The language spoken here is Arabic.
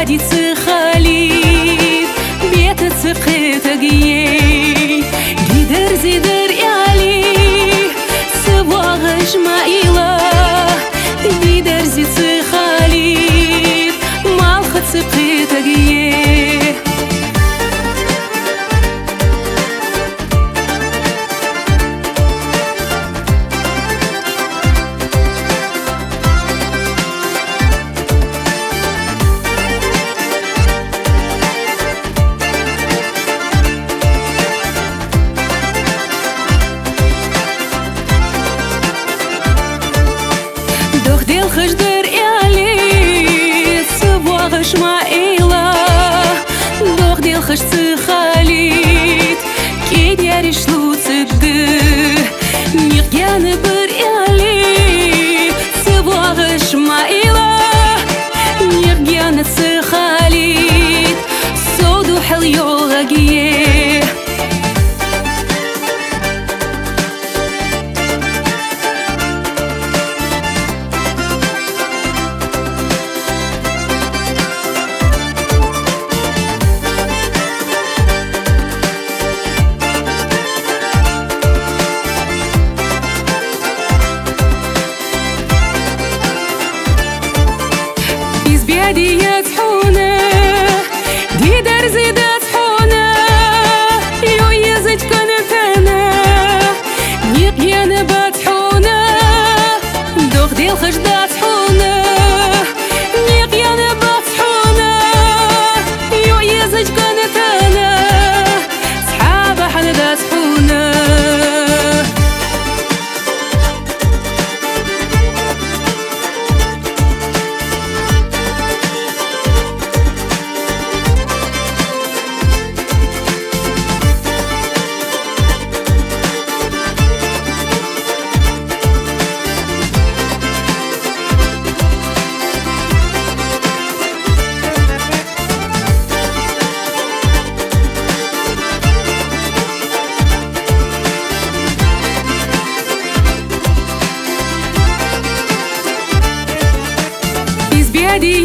بيادي تخاليد بيت تقيتقي ديدر زيدر يالي سواغش ما إله ديدر زيد تخاليد مالخ تقيتقي ديل خجدر يالي سواغش ما إله دوغ ديل خش تخاليد كي دياري شلو تده ميقيان بر يالي سواغش ما إله ميقيان تخاليد سودو حليو غاقيه بيادي يطحونه ديدر زيد طحونه يو يزج كنتنا نيقيان بطحونه دوغ ديل خجدة طحونه نيقيان بطحونه يو يزج كنتنا صحابة حندا طحونه بيادي